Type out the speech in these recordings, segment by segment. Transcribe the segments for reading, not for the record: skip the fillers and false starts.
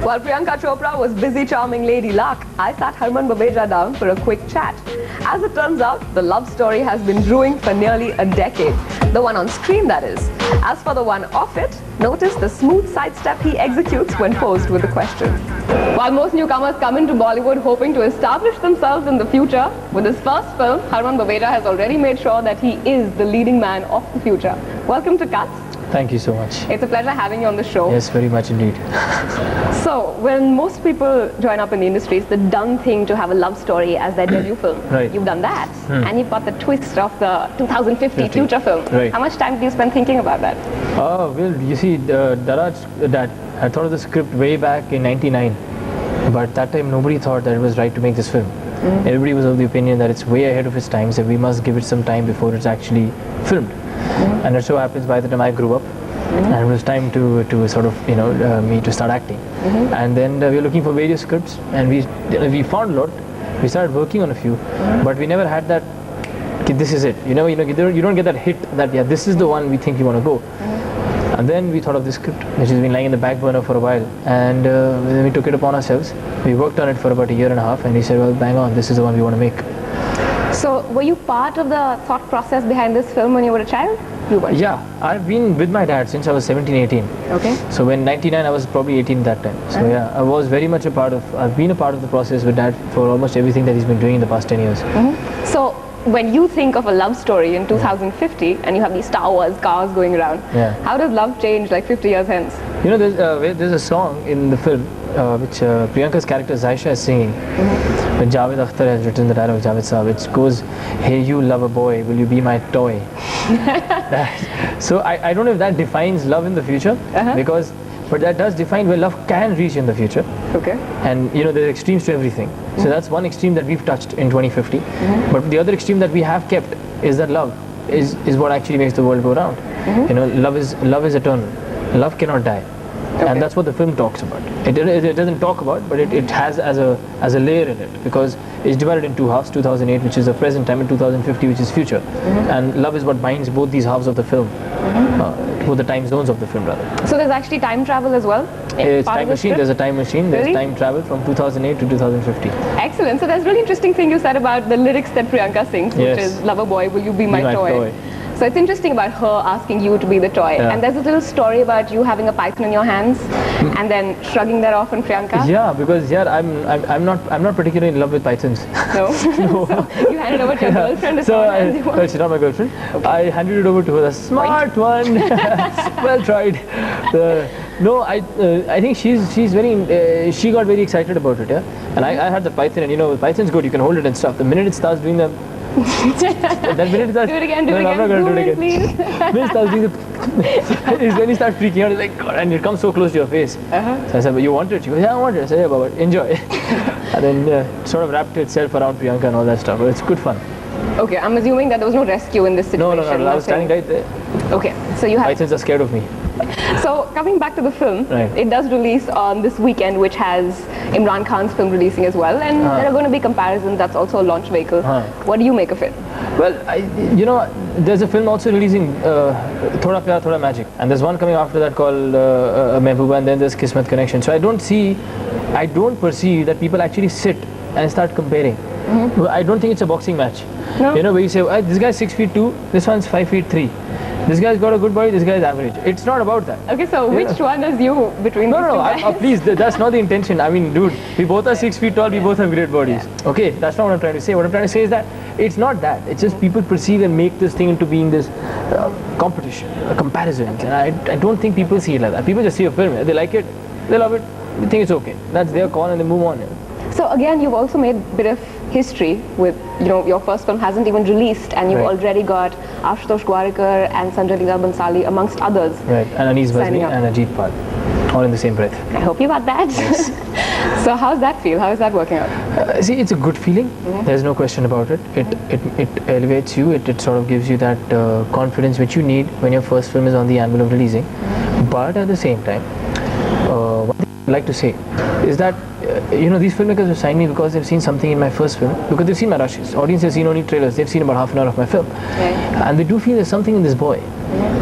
While Priyanka Chopra was busy charming Lady Luck, I sat Harman Baweja down for a quick chat. As it turns out, the love story has been brewing for nearly a decade. The one on screen, that is. As for the one off it, notice the smooth sidestep he executes when posed with the question. While most newcomers come into Bollywood hoping to establish themselves in the future, with his first film, Harman Baweja has already made sure that he is the leading man of the future. Welcome to Cuts. Thank you so much. It's a pleasure having you on the show. Yes, very much indeed. So, when most people join up in the industry, it's the done thing to have a love story as their debut film. Right. You've done that. And you've got the twist of the 2050 future film. Right. How much time did you spend thinking about that? Oh, well, you see, I thought of the script way back in '99. But that time nobody thought that it was right to make this film. Everybody was of the opinion that it's way ahead of its time, so we must give it some time before it's actually filmed. And it so happens by the time I grew up, and it was time to sort of, me to start acting. And then we were looking for various scripts, and we found a lot. We started working on a few, but we never had that, this is it. You don't get that hit that, yeah, this is the one we think you want to go. And then we thought of this script, which has been lying in the back burner for a while, and then we took it upon ourselves. We worked on it for about a year and a half, and we said, well, bang on, this is the one we want to make. So, were you part of the thought process behind this film when you were a child? You were? Yeah, I've been with my dad since I was 17, 18. Okay. So when '99, I was probably 18 that time. So yeah, I was very much I've been a part of the process with dad for almost everything that he's been doing in the past 10 years. So, when you think of a love story in 2050 and you have these Star Wars cars going around, how does love change like 50 years hence? There's a song in the film which Priyanka's character Zaisha is singing. When Javed Akhtar has written the dialogue, Javed Saab, which goes, hey, you love a boy, will you be my toy? So I don't know if that defines love in the future, but that does define where love can reach in the future. Okay. And there's extremes to everything. So that's one extreme that we've touched in 2050. But the other extreme that we have kept is that love is what actually makes the world go round. Love is eternal. Love cannot die. And that's what the film talks about. It doesn't talk about, but it has as a layer in it, because it's divided in two halves, 2008, which is the present time, and 2050, which is future. And love is what binds both these halves of the film, both the time zones of the film, rather. So there's actually time travel as well? It's time machine. There's a time machine. There's time travel from 2008 to 2050. Excellent. So there's a really interesting thing you said about the lyrics that Priyanka sings, which is, love a boy, will you be my toy? So it's interesting about her asking you to be the toy. And there's a little story about you having a python in your hands and then shrugging that off on Priyanka. Yeah, because I'm not particularly in love with pythons. No? No. So you handed over to your girlfriend? No, she's not my girlfriend. I handed it over to her, the smart one. Well tried. I think she's very, she got very excited about it, And I had the python, and python's good, you can hold it and stuff. The minute it starts doing the that minute starts, do it again, I'm not going to do it again. Please. When he starts freaking out, he's like, God, and it comes so close to your face. So I said, but you want it? She goes, yeah, I want it. I said, yeah, Baba, enjoy. And then it sort of wrapped itself around Priyanka and all that stuff, but it's good fun. Okay, I'm assuming that there was no rescue in this situation. No, I was standing right there. Okay, so you have... Pythons are scared of me. So, coming back to the film, it does release on this weekend, which has Imran Khan's film releasing as well, and there are going to be comparisons. That's also a launch vehicle. What do you make of it? Well, there's a film also releasing, Thoda Pyar Thoda Magic, and there's one coming after that called Mehbooba, and then there's Kismet Connection. So I don't perceive that people actually sit and start comparing. I don't think it's a boxing match. No. Where you say, oh, this guy's 6'2", this one's 5'3". This guy's got a good body, this guy's average. It's not about that. Okay, so which one is you between these two guys? Please, that's not the intention. I mean, dude, we both are 6 feet tall, we both have great bodies. Okay, that's not what I'm trying to say. What I'm trying to say is that it's not that. It's just people perceive and make this thing into being this competition, a comparison. And I don't think people see it like that. People just see a film, they like it, they love it, they think it's okay. That's their call and they move on. So again, you've also made a bit of history with, your first film hasn't even released, and you've already got Ashutosh Gwarikar and Sanjay Leela Bhansali, amongst others. Right, and Anees Bazmi and Ajit Pal, all in the same breath. I hope you got that. Yes. So how's that feel? How is that working out? See, it's a good feeling. There's no question about it. It elevates you. It sort of gives you that confidence which you need when your first film is on the anvil of releasing. But at the same time, one thing I'd like to say is that these filmmakers have signed me because they've seen something in my first film, because they've seen my rushes. Audience has seen only trailers, they've seen about half an hour of my film. And they do feel there's something in this boy.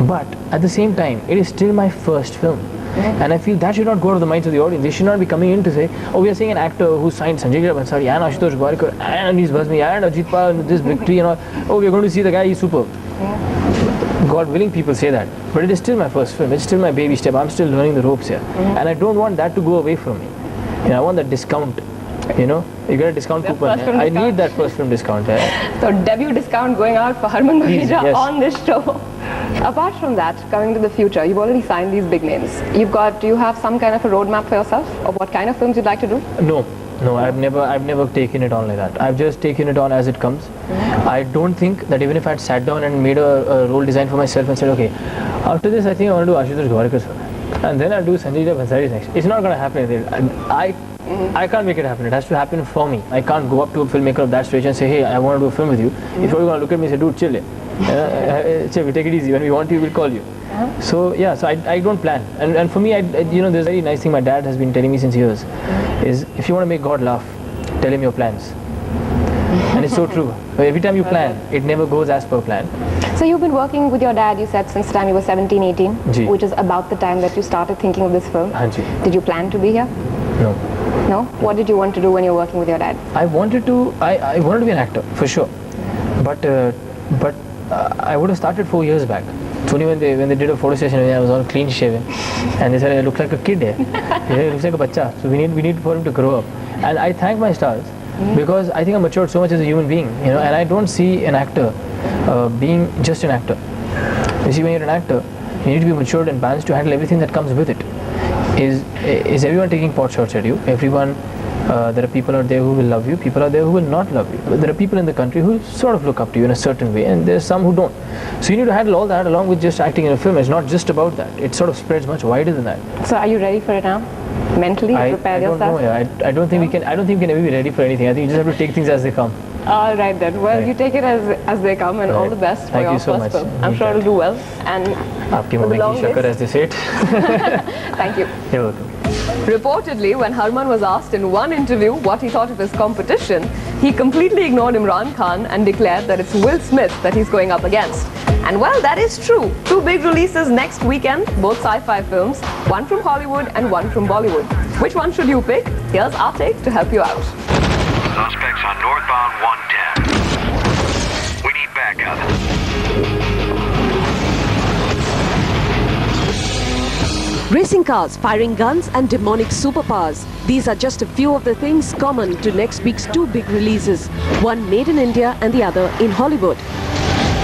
But at the same time, it is still my first film. And I feel that should not go out of the minds of the audience. They should not be coming in to say, oh, we are seeing an actor who signed Sanjay Leela Bhansali and Ashutosh Gowariker and Anish Bhasmi and Ajit Pal and this victory and all. Oh, we are going to see the guy, he's superb. God willing, people say that. But it is still my first film. It's still my baby step. I'm still learning the ropes here. And I don't want that to go away from me. You know, I want that discount. You know, you get a discount coupon. I need that first film discount. So debut discount going out for Harman Baweja yes. on this show. Apart from that, coming to the future, you've already signed these big names. Do you have some kind of a roadmap for yourself of what kind of films you'd like to do? No, I've never taken it on like that. I've just taken it on as it comes. I don't think that even if I'd sat down and made a role design for myself and said, okay, after this I think I want to do Ashutosh Gowariker's film, and then I'll do Sanjay Leela Bhansali's next. It's not going to happen. I can't make it happen. It has to happen for me. I can't go up to a filmmaker of that stage and say, hey, I want to do a film with you. If you're going to look at me and say, dude, chill. Chill, we take it easy. When we want you, we'll call you. So yeah, so I don't plan. And for me, you know, there's a very nice thing my dad has been telling me since years, is if you want to make God laugh, tell him your plans. And it's so true. Every time you plan, it never goes as per plan. So you've been working with your dad, you said, since the time you were 17, 18, Ji. which is about the time that you started thinking of this film. Ji. Did you plan to be here? No. No? What did you want to do when you were working with your dad? I wanted to be an actor, for sure. But I would have started 4 years back. It's only when they did a photo session and I was all clean shaven, and they said I look like a kid here. He looks like a bacha. So we need for him to grow up. And I thank my stars because I think I matured so much as a human being, you know. And I don't see an actor being just an actor. You see, when you're an actor, you need to be matured and balanced to handle everything that comes with it. Is everyone taking pot shots at you? Everyone, there are people out there who will love you, people out there who will not love you. But there are people in the country who sort of look up to you in a certain way, and there's some who don't. So you need to handle all that along with just acting in a film. It's not just about that. It sort of spreads much wider than that. So are you ready for it now? Mentally, prepare yourself? I don't know. Yeah. I don't think we can ever be ready for anything. I think you just have to take things as they come. All right then. Well, you take it as they come, and all the best for your first film. I'm sure it'll do well. And aapki mummy ki shakar, as they say it. Thank you. You're welcome. Reportedly, when Harman was asked in one interview what he thought of his competition, he completely ignored Imran Khan and declared that it's Will Smith that he's going up against. And well, that is true. 2 big releases next weekend, both sci-fi films, one from Hollywood and one from Bollywood. Which one should you pick? Here's our take to help you out. Suspects on northbound 110. We need backup. Racing cars, firing guns and demonic superpowers. These are just a few of the things common to next week's 2 big releases, one made in India and the other in Hollywood.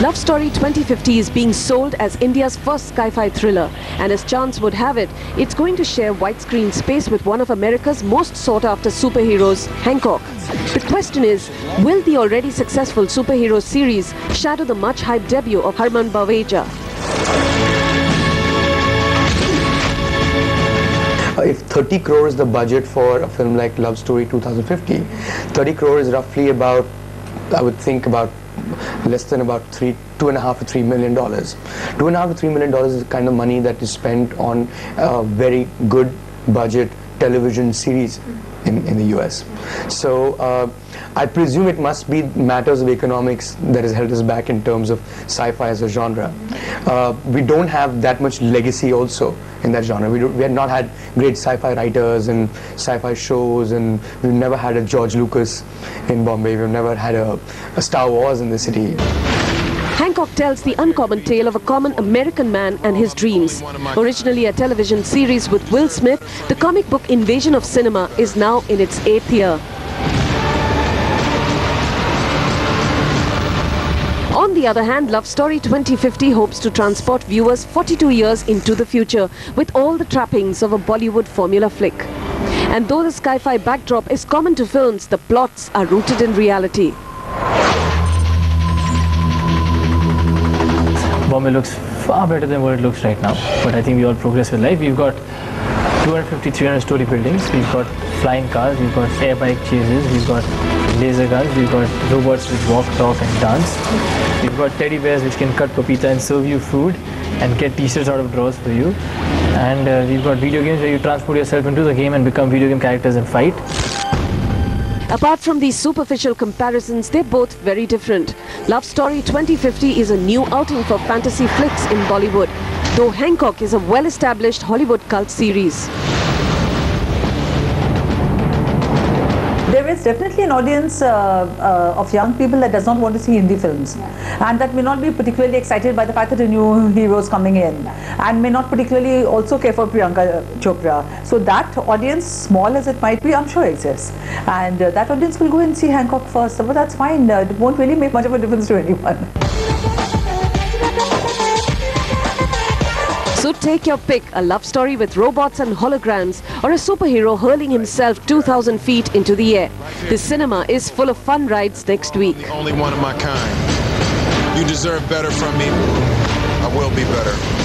Love Story 2050 is being sold as India's first sci-fi thriller, and as chance would have it, it's going to share widescreen space with one of America's most sought-after superheroes, Hancock. The question is, will the already successful superhero series shadow the much-hyped debut of Harman Baweja? If 30 crore is the budget for a film like Love Story 2050, 30 crore is roughly about, I would think, about less than about $2.5 to $3 million. $2.5 to $3 million is the kind of money that is spent on a very good budget television series in the US. So I presume it must be matters of economics that has held us back in terms of sci-fi as a genre. We don't have that much legacy also in that genre. We had not had great sci-fi writers and sci-fi shows, and we've never had a George Lucas in Bombay. We've never had a Star Wars in the city. Hancock tells the uncommon tale of a common American man and his dreams. Originally a television series with Will Smith, the comic book invasion of cinema is now in its 8th year. On the other hand, Love Story 2050 hopes to transport viewers 42 years into the future with all the trappings of a Bollywood formula flick. And though the sci-fi backdrop is common to films, the plots are rooted in reality. Bombay looks far better than what it looks right now, but I think we all progress with life. We've got 250, 300 story buildings, we've got flying cars, we've got air bike chases, we've got laser guns, we've got robots which walk, talk and dance, we've got teddy bears which can cut papita and serve you food and get t-shirts out of drawers for you, and we've got video games where you transport yourself into the game and become video game characters and fight. Apart from these superficial comparisons, they're both very different. Love Story 2050 is a new outing for fantasy flicks in Bollywood. though Hancock is a well-established Hollywood cult series. There is definitely an audience of young people that does not want to see Hindi films, and that may not be particularly excited by the fact that a new hero is coming in, and may not particularly also care for Priyanka Chopra. So that audience, small as it might be, I'm sure exists, and that audience will go and see Hancock first. But that's fine. It won't really make much of a difference to anyone. So take your pick, a love story with robots and holograms, or a superhero hurling himself 2,000 feet into the air. This cinema is full of fun rides next week. The only one of my kind. You deserve better from me. I will be better.